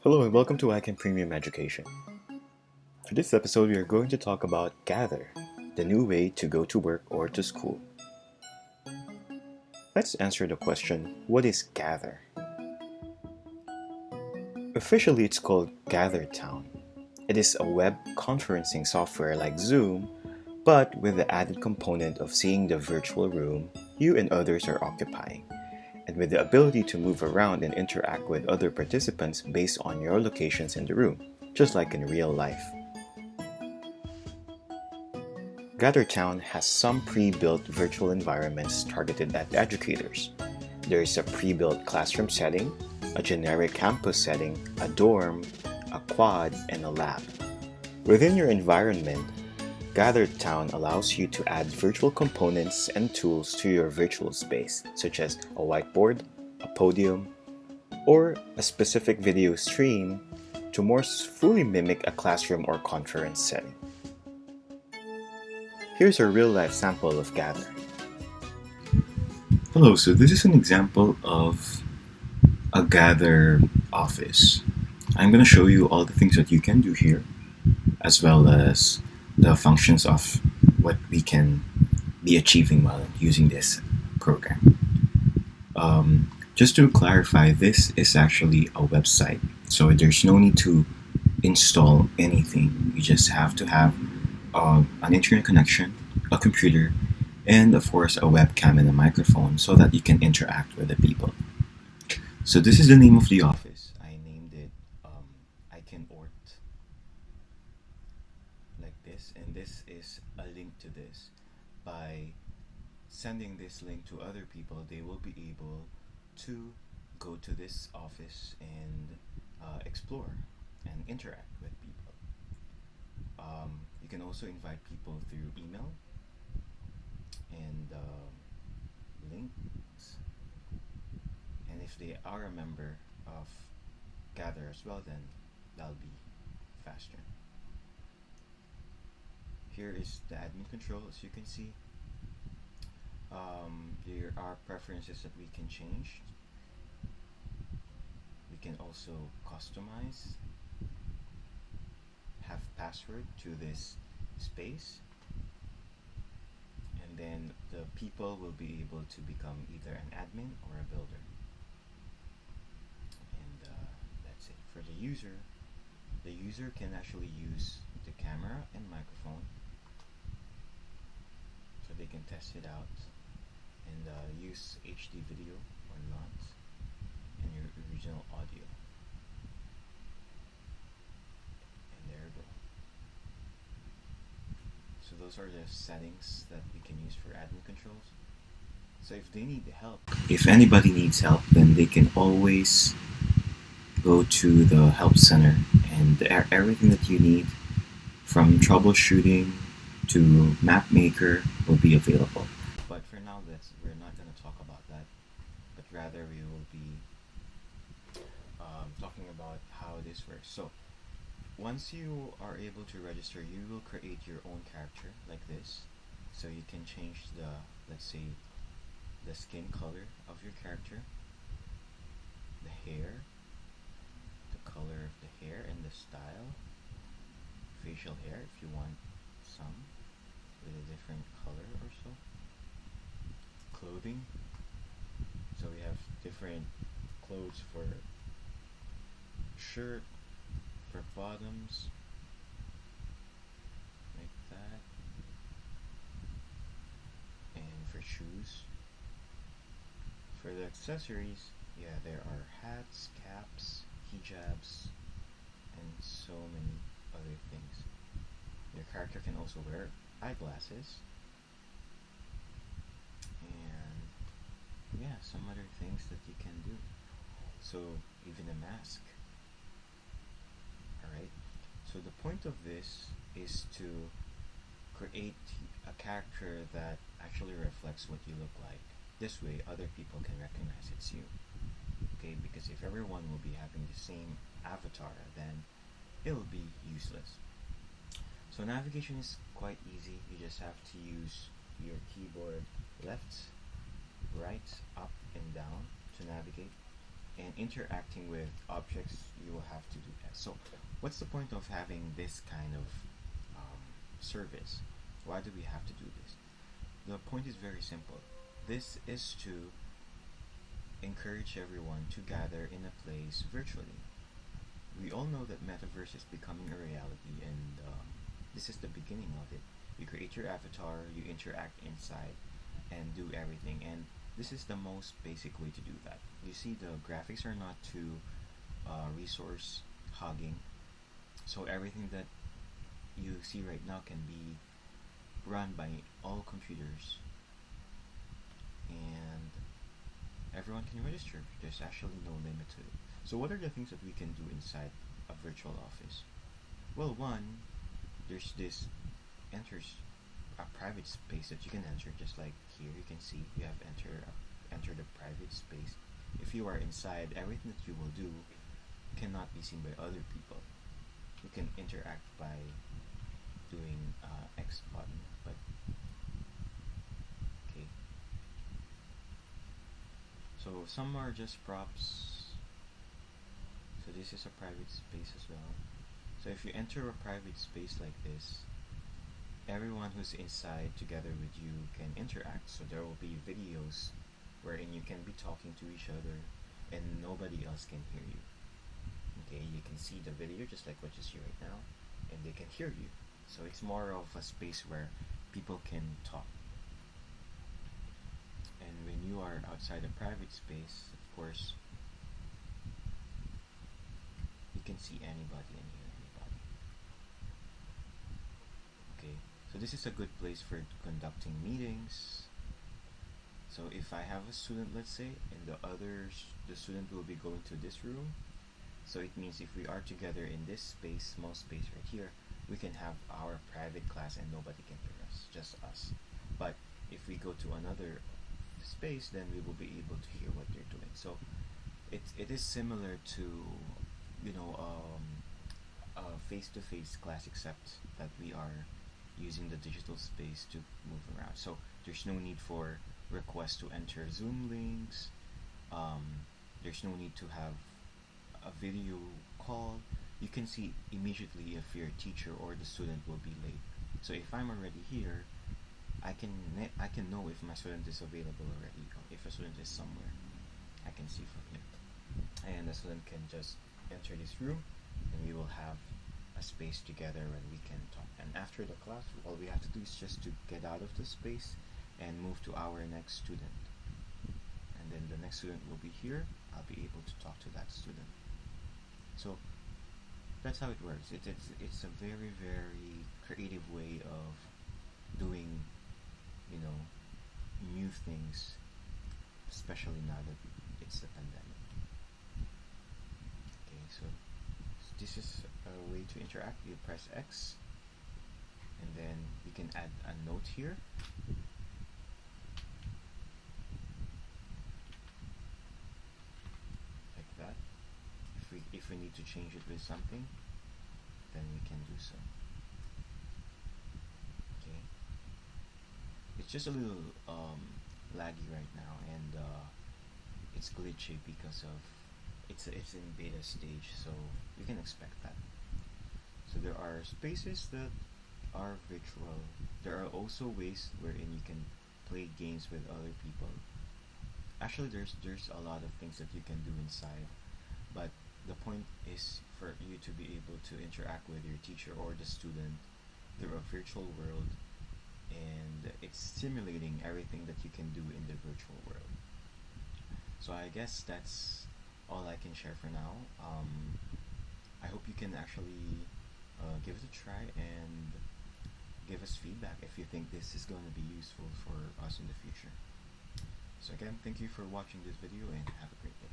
Hello and welcome to ICAN Premium Education. For this episode, we are going to talk about Gather, the new way to go to work or to school. Let's answer the question, what is Gather? Officially, it's called GatherTown. It is a web conferencing software like Zoom, but with the added component of seeing the virtual room you and others are occupying, and with the ability to move around and interact with other participants based on your locations in the room, just like in real life. GatherTown has some pre-built virtual environments targeted at educators. There is a pre-built classroom setting, a generic campus setting, a dorm, a quad, and a lab. Within your environment, GatherTown allows you to add virtual components and tools to your virtual space, such as a whiteboard, a podium, or a specific video stream to more fully mimic a classroom or conference setting. Here's a real-life sample of Gather. Hello, so this is an example of a Gather office. I'm going to show you all the things that you can do here, as well as the functions of what we can be achieving while using this program. Just to clarify, this is actually a website, so there's no need to install anything. You just have to have an internet connection, a computer, and of course a webcam and a microphone so that you can interact with the people. So this is the name of the office. I named it ICAN Ort, like this, and this is a link to this. By sending this link to other people, they will be able to go to this office and explore and interact with people. You can also invite people through email and links. And if they are a member of Gather as well, then that'll be faster. Here is the admin control, as you can see. There are preferences that we can change. We can also customize, have password to this space, and then the people will be able to become either an admin or a builder. And that's it. For the user can actually use the camera and microphone, so they can test it out and use HD video or not, and your original audio. There we go. So those are the settings that we can use for admin controls. So if they need help, if anybody needs help, then they can always go to the help center, and everything that you need from troubleshooting to map maker will be available. But for now, we're not going to talk about that, but rather we will be talking about how this works. So once you are able to register, you will create your own character like this. So you can change let's say, the skin color of your character, the hair, the color of the hair, and the style, facial hair if you want some with a different color or so. Clothing. So we have different clothes for shirt, for bottoms, like that, and for shoes. For the accessories, yeah, there are hats, caps, hijabs, and so many other things. Your character can also wear eyeglasses, and yeah, some other things that you can do. So even a mask. Alright, so the point of this is to create a character that actually reflects what you look like. This way, other people can recognize it's you. Okay, because if everyone will be having the same avatar, then it'll be useless. So navigation is quite easy. You just have to use your keyboard left, right, up, and down to navigate. and interacting with objects, you will have to do that. So what's the point of having this kind of service? Why do we have to do this? The point is very simple. This is to encourage everyone to gather in a place virtually. We all know that metaverse is becoming a reality, and this is the beginning of it. You create your avatar, you interact inside, and do everything. And this is the most basic way to do that. You see, the graphics are not too resource hogging, so everything that you see right now can be run by all computers, and everyone can register. There's actually no limit to it. So what are the things that we can do inside a virtual office? Well, one, there's this enters a private space that you can enter, just like here you can see you have entered a private space. If you are inside, everything that you will do cannot be seen by other people. You can interact by doing X button, but okay. So some are just props. So this is a private space as well. So if you enter a private space like this, everyone who's inside together with you can interact. So there will be videos wherein you can be talking to each other and nobody else can hear you. Okay, you can see the video just like what you see right now, and they can hear you. So it's more of a space where people can talk. And when you are outside a private space, of course, you can see anybody and hear anybody. Okay, so this is a good place for conducting meetings. So if I have a student, let's say, and the student will be going to this room. So it means if we are together in this space, small space right here, we can have our private class and nobody can hear us, just us. But if we go to another space, then we will be able to hear what they're doing. So it is similar to, you know, a face-to-face class, except that we are using the digital space to move around. So there's no need for requests to enter Zoom links. There's no need to have a video call. You can see immediately if your teacher or the student will be late. So if I'm already here, I can know if my student is available already, or if a student is somewhere. I can see from here, and the student can just enter this room, and we will have a space together and we can talk. And after the class, all we have to do is just to get out of the space and move to our next student. And then the next student will be here. I'll be able to talk to that student. So that's how it works. It's a very, very creative way of doing, you know, new things, especially now that it's the pandemic. Okay, so this is a way to interact. You press X, and then we can add a note here. Like that. If we need to change it with something, then we can do so. Okay. It's just a little laggy right now, and it's glitchy because of it's in beta stage, so you can expect that. So there are spaces that are virtual. There are also ways wherein you can play games with other people. Actually, there's a lot of things that you can do inside, but the point is for you to be able to interact with your teacher or the student through a virtual world, and it's simulating everything that you can do in the virtual world. So I guess that's all I can share for now. I hope you can actually give it a try and give us feedback if you think this is going to be useful for us in the future. So again, thank you for watching this video and have a great day.